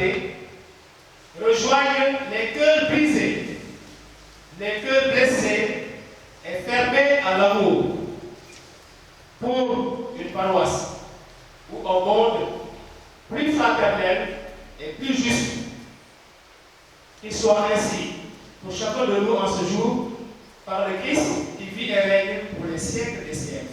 l'humanité rejoignent les cœurs brisés, les cœurs blessés et fermés à l'amour pour une paroisse ou un monde plus fraternel et plus juste. Qu'il soit ainsi pour chacun de nous en ce jour, par le Christ qui vit et règne pour les siècles des siècles.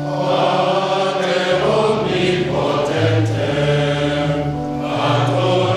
Padre omnipotente, adore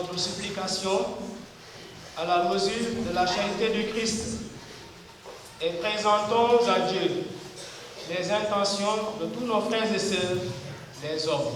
notre supplication à la mesure de la charité du Christ et présentons à Dieu les intentions de tous nos frères et sœurs, les hommes.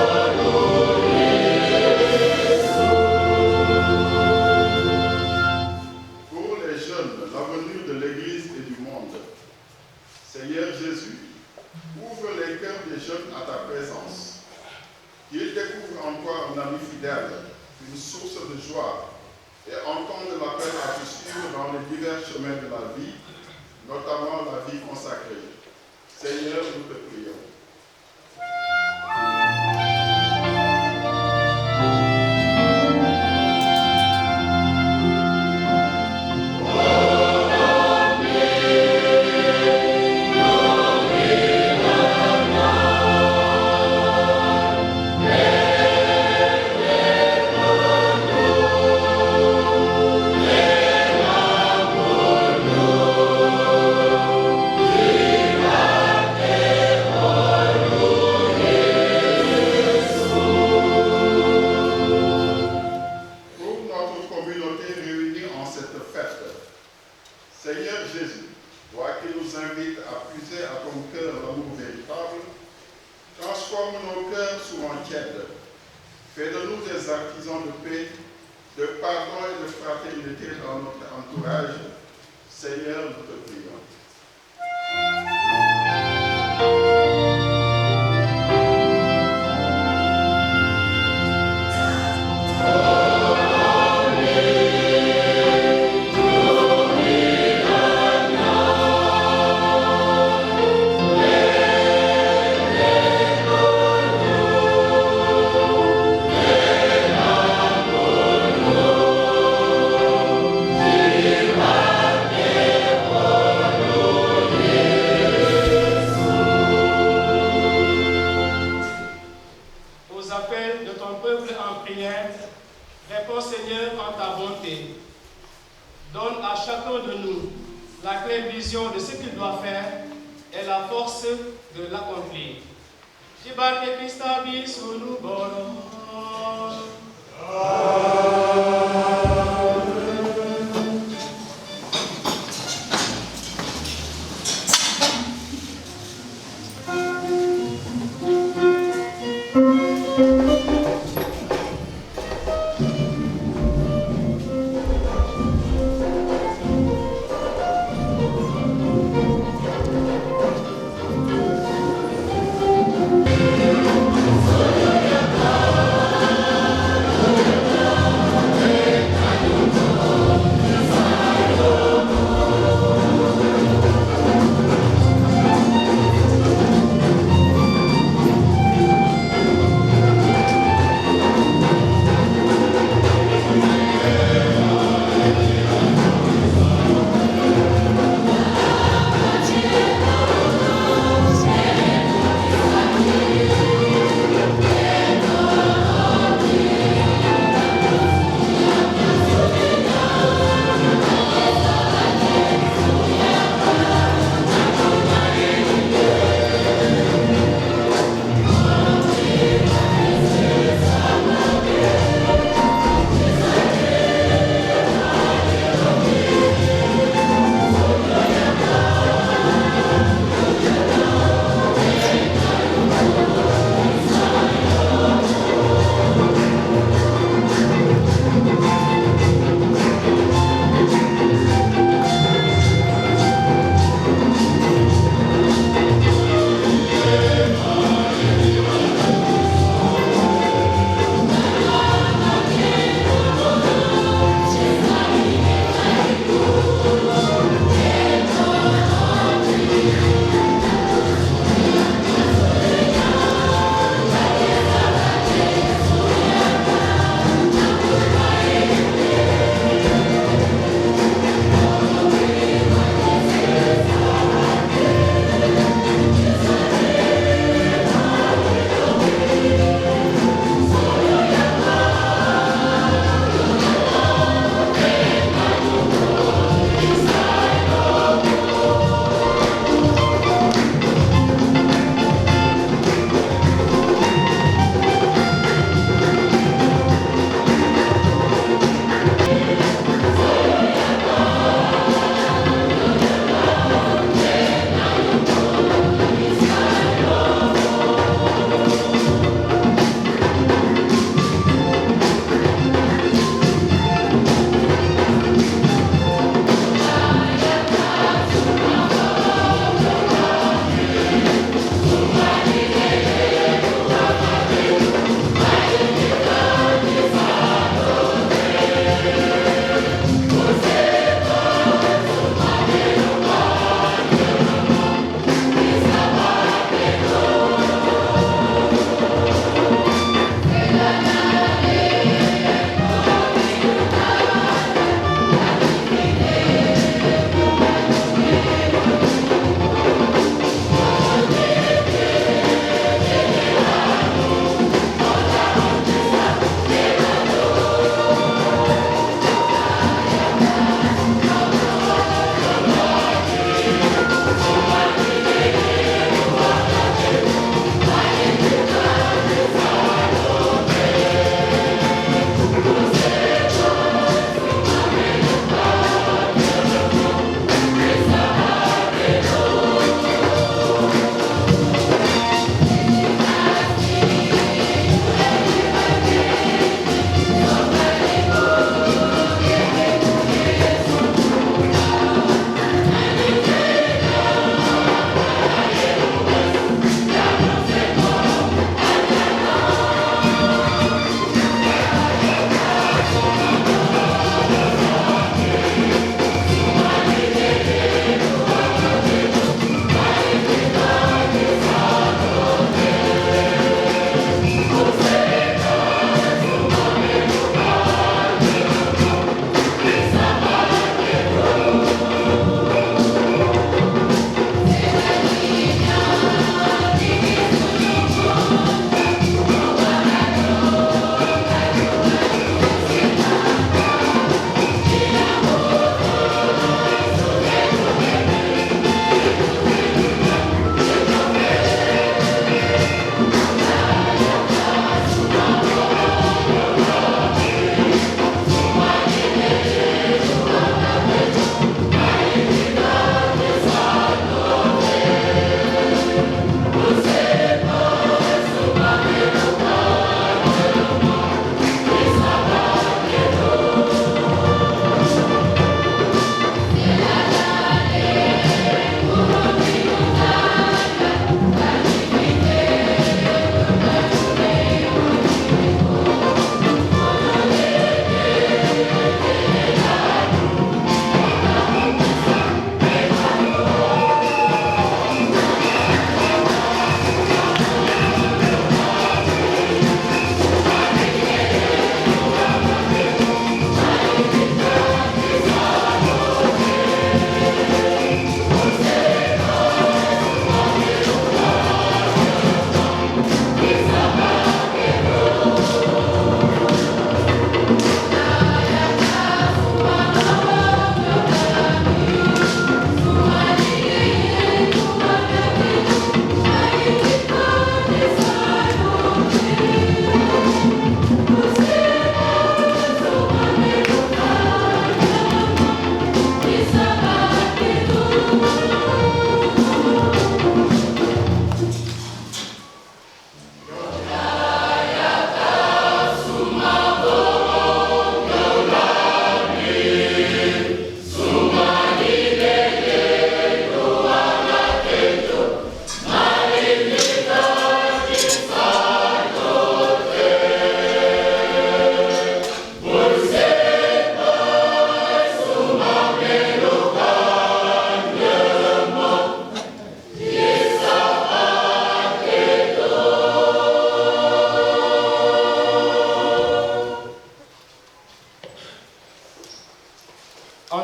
Pour vie fidèle, une source de joie, et entendre l'appel à te suivre dans les divers chemins de la vie, notamment la vie consacrée. Seigneur, nous te prions.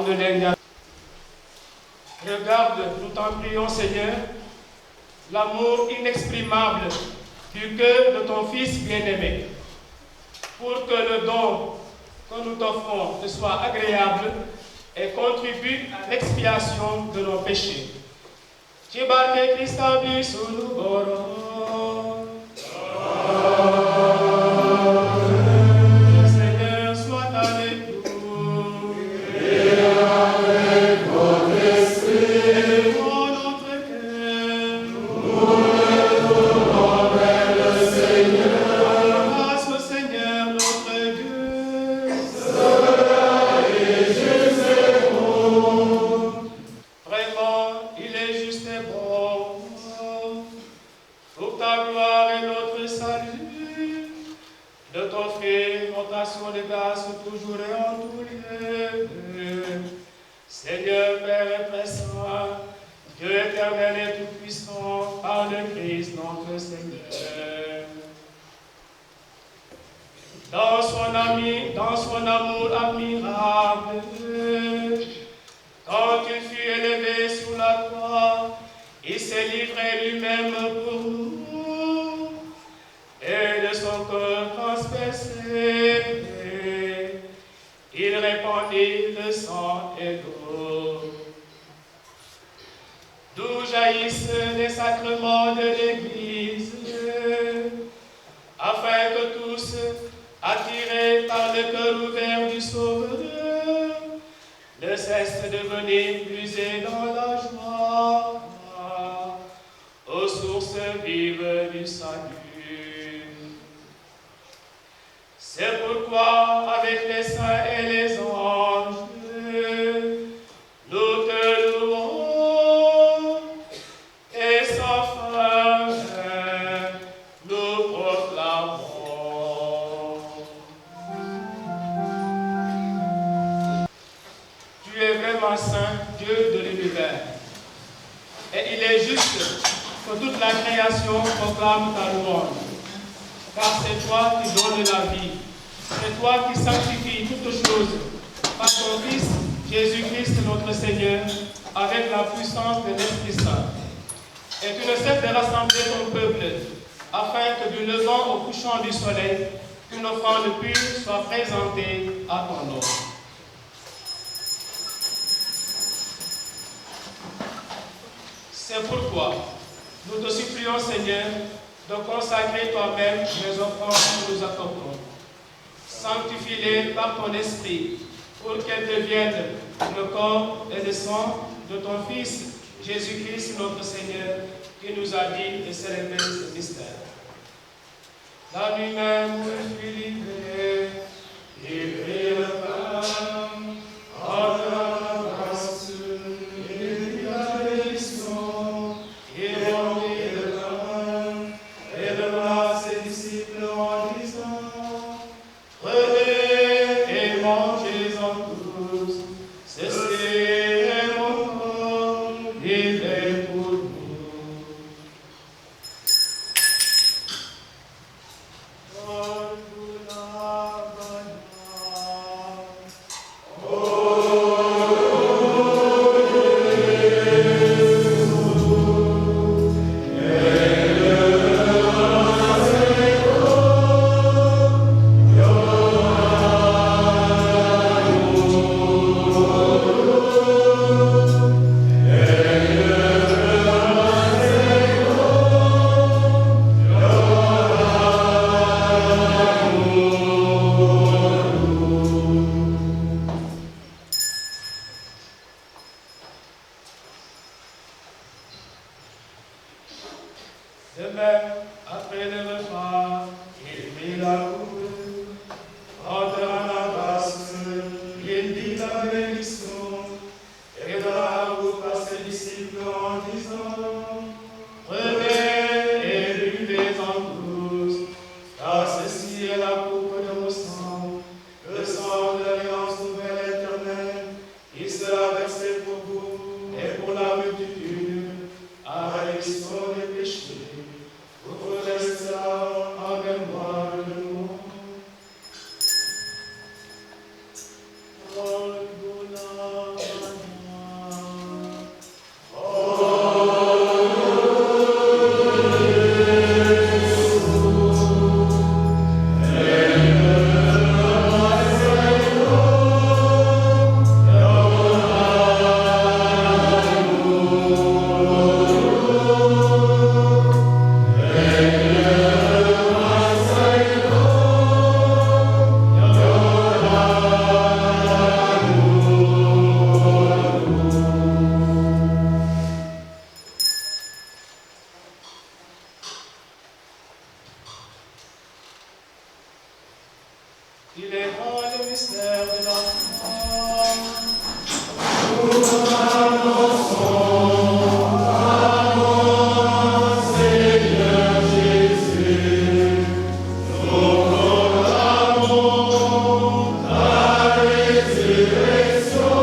de l'Indien. Regarde, nous t'en prions, Seigneur, l'amour inexprimable du cœur de ton Fils bien-aimé, pour que le don que nous t'offrons te soit agréable et contribue à l'expiation de nos péchés. Cibarke Christa bisulu boro. Le Seigneur soit avec nous. Et avec votre esprit. Pour notre cœur. Nous le tournons vers le Seigneur. Grâce au Seigneur notre Dieu. Cela est juste et bon. Vraiment, il est juste et bon. Pour ta gloire et notre salut, de t'offrir notre action de grâce toujours et en tout lieu. Seigneur, Père et Très Saint, Dieu éternel et tout-puissant, par le Christ notre Seigneur. Dans son amour admirable, quand il fut élevé sous la croix, il s'est livré lui-même pour nous, et de son corps transpercé, il répandit le sang et l'eau. D'où jaillissent les sacrements de l'Église, afin que tous, attirés par le cœur ouvert du Sauveur, ne cessent de venir puiser dans la joie, aux sources vives du salut. C'est pourquoi, avec les saints et les anges, nous te louons, et sans fin nous proclamons. Tu es vraiment saint, Dieu de l'univers, et il est juste que toute la création proclame ta louange. Car c'est toi qui donnes la vie, c'est toi qui sanctifies toutes choses par ton Fils, Jésus-Christ notre Seigneur, avec la puissance de l'Esprit Saint. Et tu ne cesses de rassembler ton peuple, afin que du levant au couchant du soleil, qu'une offrande pure soit présentée à ton nom. C'est pourquoi nous te supplions, Seigneur, de consacrer toi-même les offrandes que nous accordons. Sanctifie-les par ton esprit, pour qu'elles deviennent le corps et le sang de ton Fils, Jésus-Christ notre Seigneur, qui nous a dit de célébrer ce mystère. La nuit même où il fut livré, il prit le pain, en la grâce, il dit la bénédiction, il rendit le pain, et donna à ses disciples en disant, prenez et mangez-en tous, ceci est mon corps, il est pour nous. Il est grand le mystère de l'enfant. Nous annonçons Seigneur Jésus, nous proclamons ta résurrection,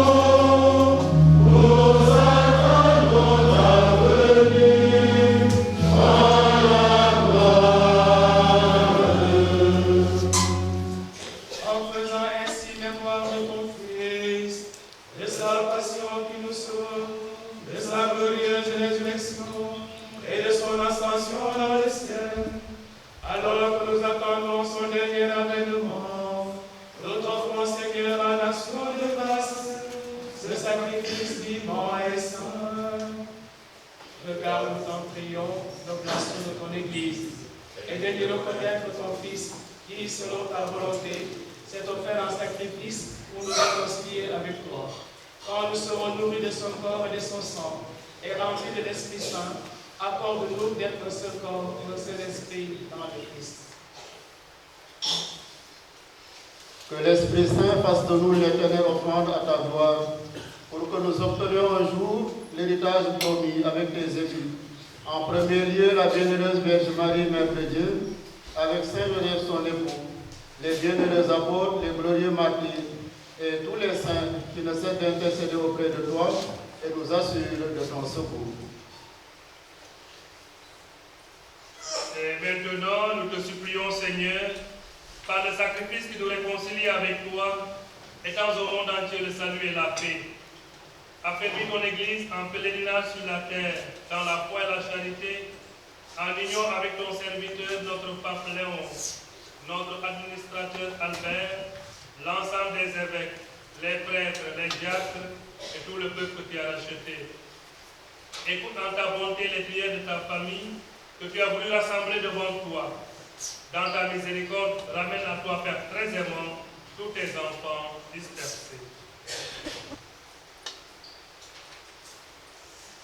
nous attendons ta venue dans la gloire. En faisant ainsi mémoire de ton Fils, de sa passion qui nous sauve, de sa glorieuse résurrection et de son ascension dans le ciel, alors que nous attendons son dernier avènement, nous t'offrons, Seigneur, en action de grâce, ce sacrifice vivant et saint. Regarde, nous t'en prions, l'oblation de ton Église, et daignes reconnaître ton Fils, qui, selon ta volonté, s'est offert en sacrifice pour nous réconcilier avec toi. Quand nous serons nourris de son corps et de son sang, et remplis de l'Esprit Saint, accorde-nous d'être un seul corps et un seul esprit dans le Christ. Que l'Esprit Saint fasse de nous l'éternelle offrande à ta gloire, pour que nous obtenions un jour l'héritage promis avec tes élus. En premier lieu, la bienheureuse Vierge Marie, Mère de Dieu, avec Saint Joseph son époux, les bienheureux apôtres, les glorieux martyrs, et tous les saints qui ne cessent d'intercéder auprès de toi et nous assurent de ton secours. Et maintenant, nous te supplions, Seigneur, par le sacrifice qui nous réconcilie avec toi, étends au monde entier le salut et la paix. Affermis ton Église en pèlerinage sur la terre, dans la foi et la charité, en union avec ton serviteur, notre pape Léon, notre administrateur Albert, l'ensemble des évêques, les prêtres, les diacres et tout le peuple qui a racheté. Écoute en ta bonté les prières de ta famille que tu as voulu rassembler devant toi. Dans ta miséricorde, ramène à toi, Père, très aimant, tous tes enfants dispersés.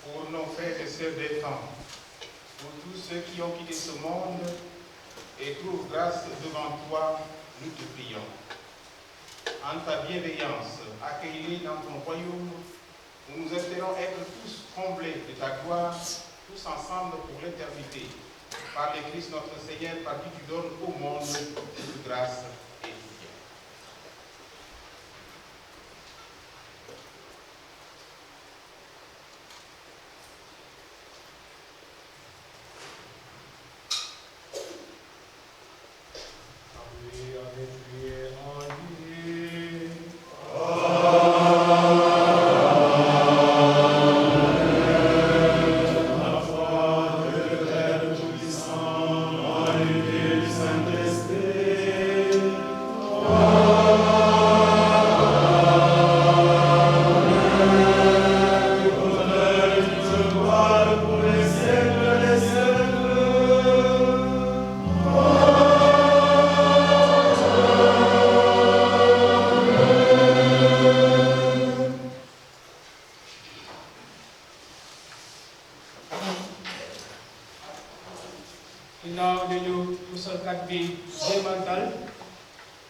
Pour nos frères et sœurs défunts, pour tous ceux qui ont quitté ce monde et trouvent grâce devant toi, nous te prions. En ta bienveillance, accueille-les dans ton royaume, où nous espérons être tous comblés de ta gloire, tous ensemble pour l'éternité. Par le Christ notre Seigneur, par qui tu donnes au monde toute grâce et tout bien. Avec lui et en lui. ginnaaw dañu musalkat bi jéemantal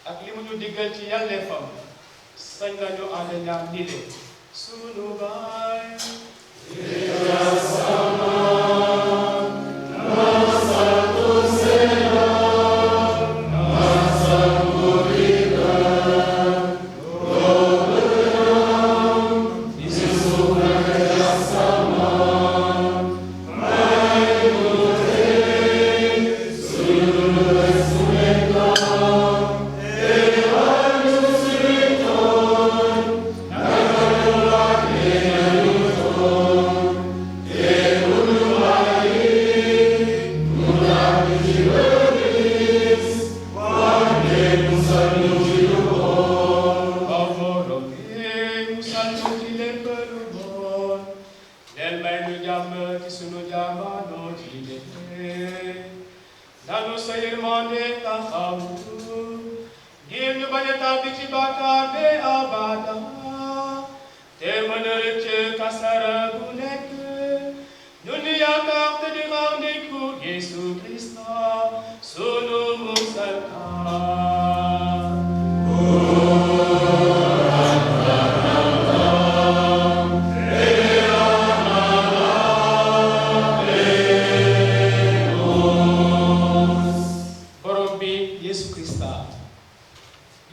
ak li mu ñu diggal ci yàlleefam sañ nañu ànd ñaan ni le sunu baay Yesu Krista, sunu musalkat.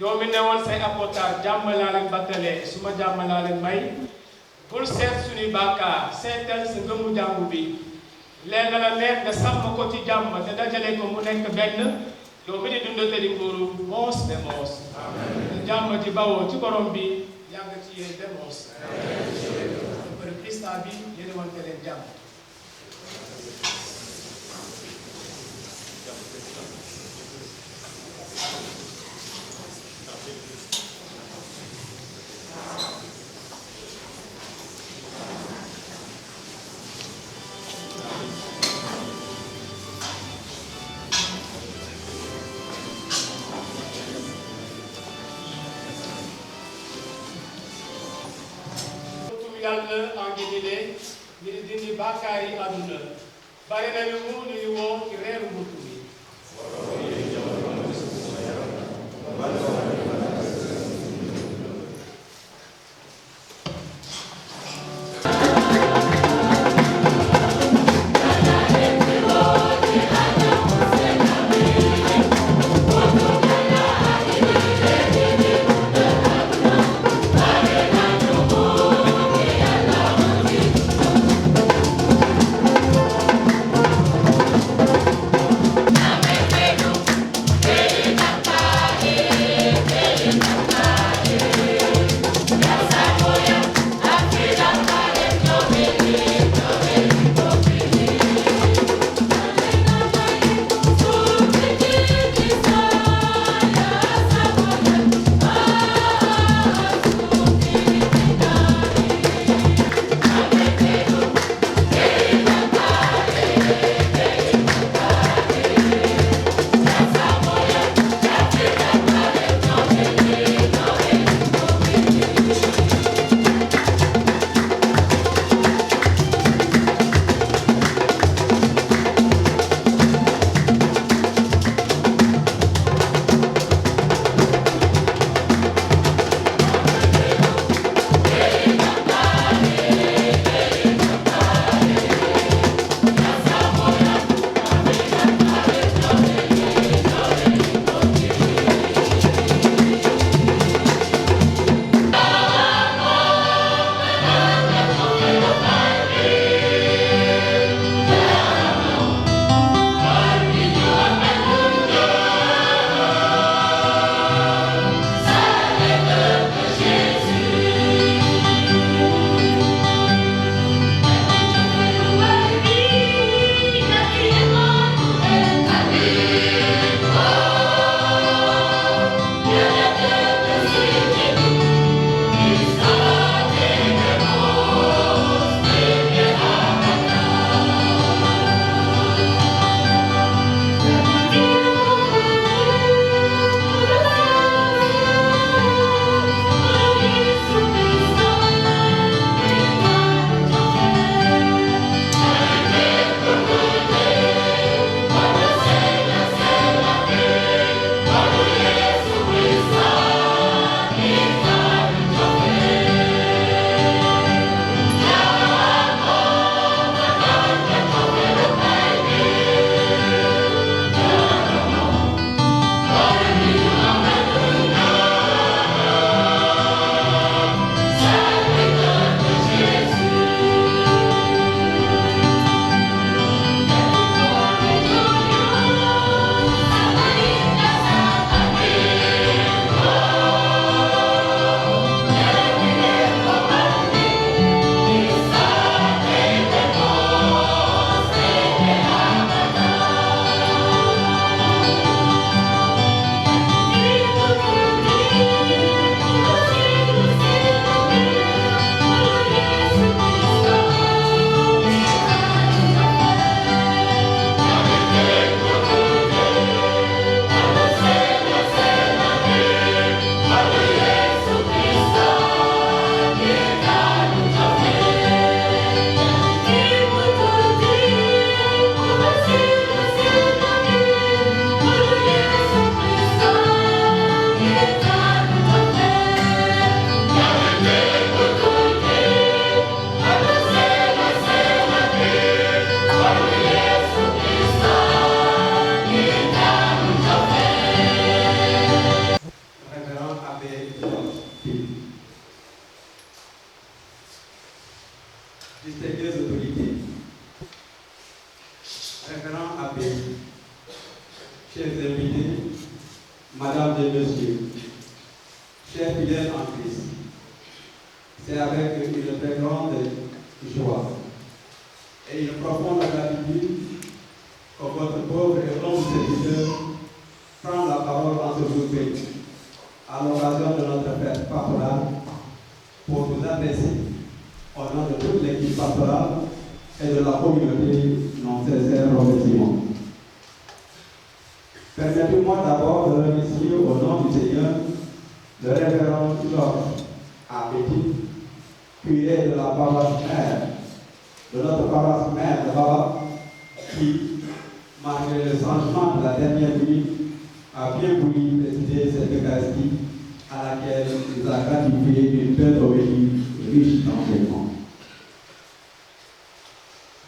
yow mi ne woon say apôtre jàmm laa leen battalee suma jàmm laa leen may bul seet suñuy bàkkaar seetal sa ngëmu jàmm bi leen la neex nga sàmm ko ci jàmm te dajale ko mu nekk benn yow mi di dund te di nguuru moos be moos jàmm ci bawoo ci borom bi yàgg ci yéen be moos për Krista bi yéen wante leen jàmm. Yàlla en Guinée ngir dindi bàkkaar yi àdduna bari nañu mu nuyu woo ci reeru mbuttu bi chers fidèles en Christ, c'est avec une très grande joie et une profonde gratitude que votre pauvre et humble serviteur prend la parole en ce jour béni, à l'occasion de notre fête pastorale, pour vous adresser, au nom de toute l'équipe pastorale et de la communauté, nos sincères remerciements. Permettez-moi d'abord de remercier au nom du Seigneur le révérend Georges Apétit, curé de la paroisse mère, de notre paroisse mère de Baba, qui, malgré le changement de la dernière minute, a bien voulu présider cette Eucharistie à laquelle il a gratifié une belle obélie riche d'enseignements.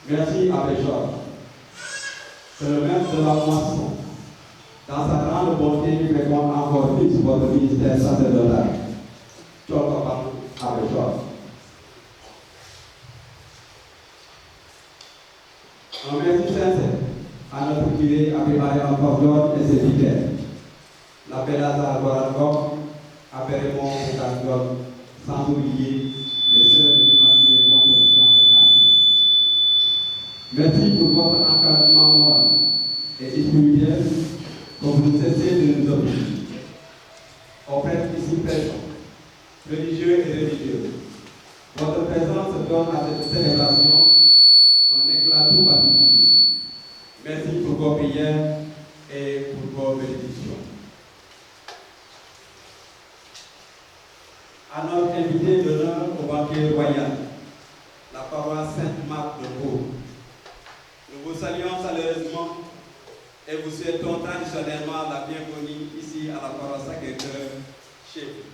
Merci Abbé Georges, que le maître de la moisson, dans sa grande bonté, féconde encore plus votre ministère sacerdotal. Tchokopam Abbé Georges. Un merci sincère à notre curé Abbé Marian Cordon et ses fidèles, l'abbé Lazare Gorangom, Abbé Raymond Foucault, sans oublier les sœurs de l'Immaculée Conception de Castres. Merci pour votre encadrement moral et spirituel que vous ne cessez de nous offrir. Aux prêtres ici présents, religieux et religieuses, votre présence donne à cette célébration un éclat tout particulier. Merci pour vos prières et pour vos bénédictions. À notre invité d'honneur au banquet royal, la paroisse Sainte-Marthe de Pau, nous vous saluons chaleureusement et vous souhaitons traditionnellement la bienvenue ici à la paroisse Sacré-Cœur chez vous.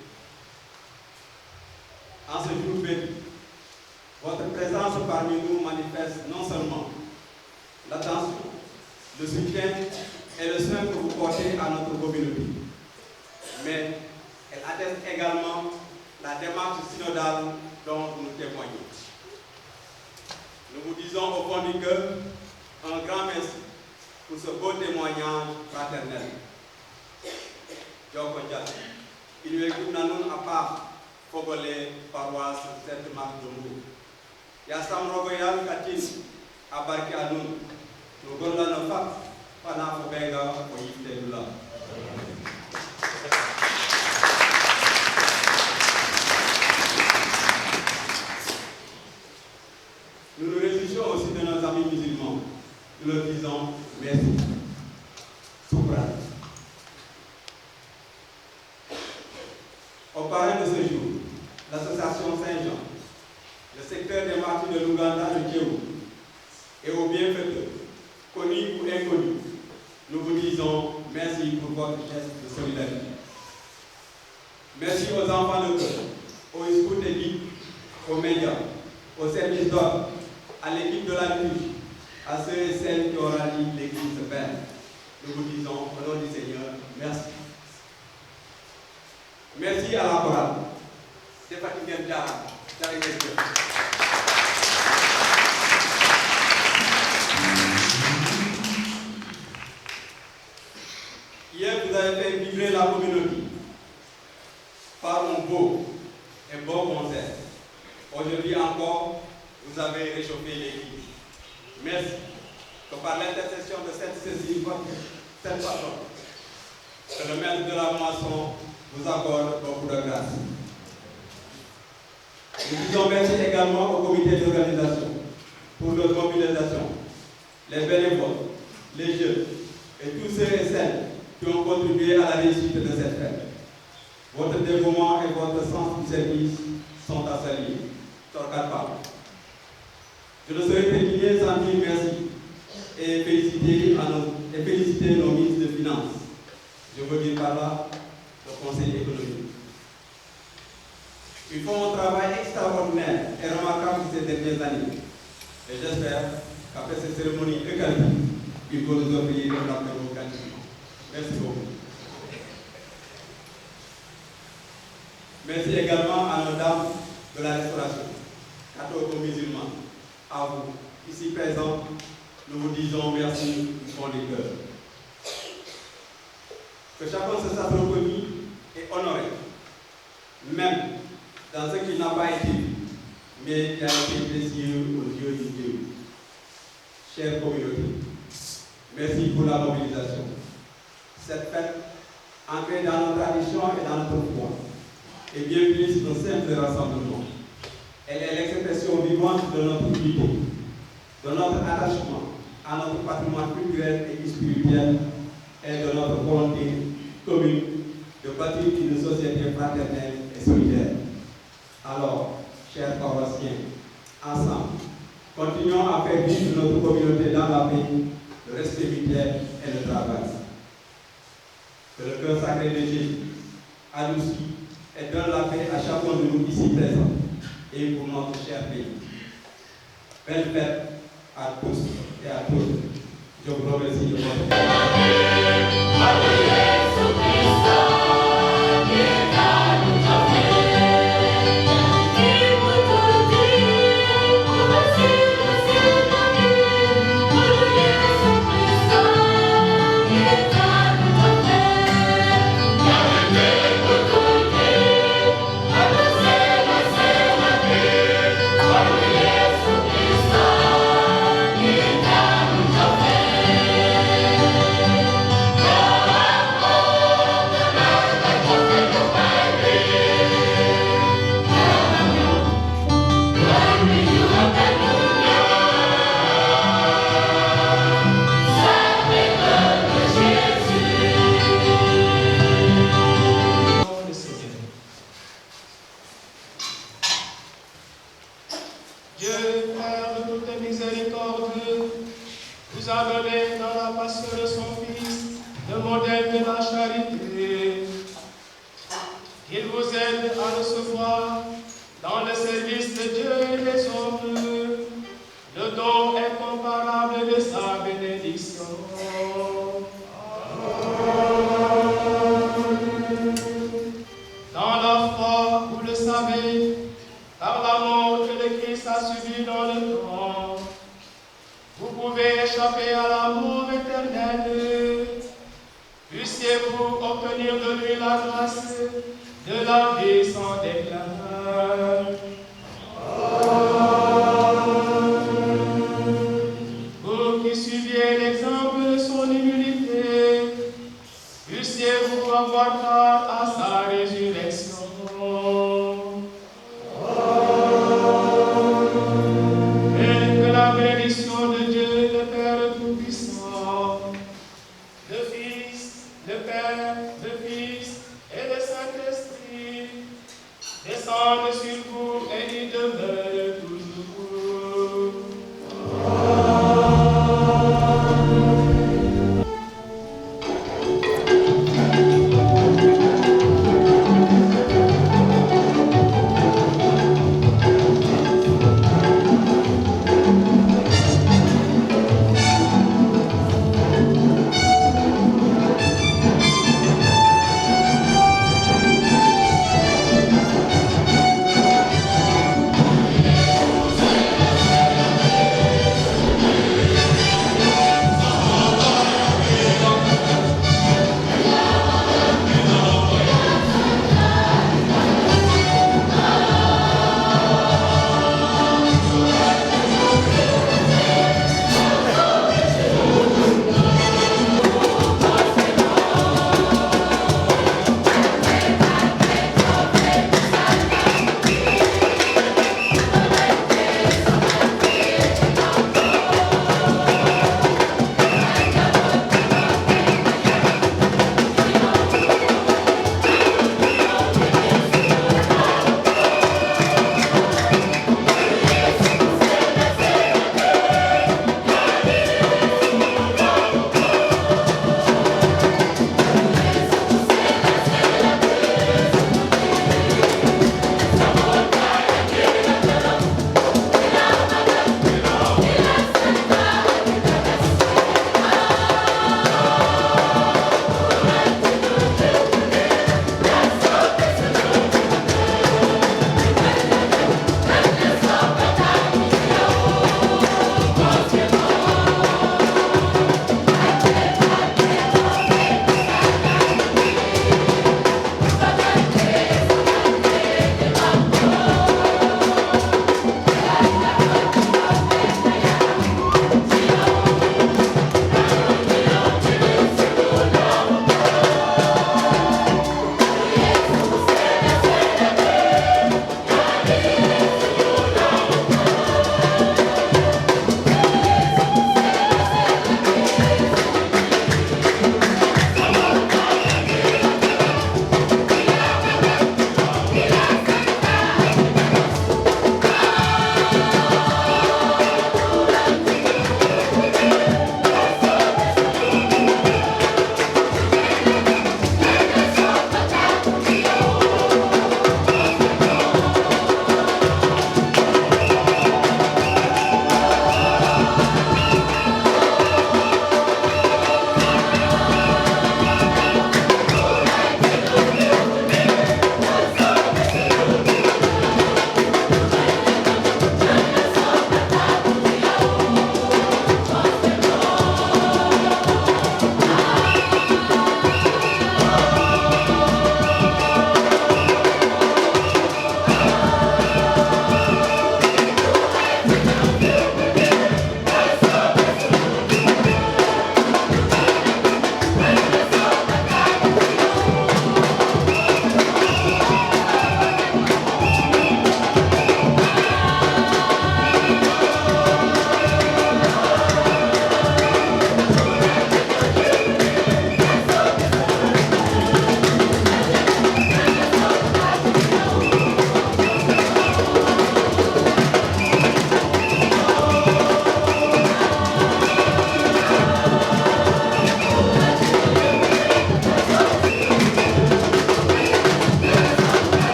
En ce jour béni, votre présence parmi nous manifeste non seulement l'attention, le soutien et le soin que vous portez à notre communauté, mais elle atteste également la démarche synodale dont nous témoignons. Nous vous disons au fond du cœur un grand merci pour ce beau témoignage fraternel. Il lui écoute nous à part Fogolé, paroisse Sainte-Marthe de Mou. Yassam Rogoyal Katin, abarqué à nous. Nous gondons nos femmes, pendant Fobenga, pour y faire là. Nous nous réjouissons aussi de nos amis musulmans. Nous leur disons merci. Soupran. Au parrain de ce jour, l'association Saint-Jean, le secteur des martyrs de l'Ouganda de Kiew, et aux bienfaiteurs, connus ou inconnus, nous vous disons merci pour votre geste de solidarité. Merci aux enfants de cœur, aux scouts et guides, aux médias, aux services d'ordre, à l'équipe de la liturgie, à ceux et celles qui ont rallié l'église belle. Nous vous disons au nom du Seigneur, merci. Merci à la chorale. C'est fatigué de Hier, vous avez fait vibrer la communauté par un beau et bon concert. Aujourd'hui encore, vous avez réchauffé l'église. Merci que par l'intercession de cette Cécile, cette patronne, que le maître de la moisson vous accorde beaucoup de grâce. Nous disons merci également au comité d'organisation pour leur mobilisation, les bénévoles, les jeunes et tous ceux et celles qui ont contribué à la réussite de cette fête. Votre dévouement et votre sens du service sont à saluer. Je ne saurais terminer sans dire merci et féliciter nos ministres de Finances. Je veux dire par là le Conseil économique. Ils font un travail extraordinaire et remarquable ces dernières années. Et j'espère qu'après cette cérémonie eucharistique, ils vont nous offrir un apéro gratuitement. Merci beaucoup. Merci également à nos dames de la restauration, catholiques musulmans, à vous, ici présents, nous vous disons merci du fond du cœur. Que chacun se sache reconnu et honoré même dans ce qui n'a pas été vu, mais qui a été précieux aux yeux de Dieu. Chère communauté, merci pour la mobilisation. Cette fête, ancrée dans nos traditions et dans notre foi, est bien plus qu'un simple rassemblement. Elle est l'expression vivante de notre unité, de notre attachement à notre patrimoine culturel et spirituel et de notre volonté commune de bâtir une société fraternelle et solidaire. Alors, chers paroissiens, ensemble, continuons à faire vivre notre communauté dans la paix, le respect mutuel et le travail. Que le cœur sacré de Jésus adoucit et donne la paix à chacun de nous ici présents et pour notre cher pays. Belle fête à tous et à toutes. Je vous remercie de votre Descende sur vous et il demeure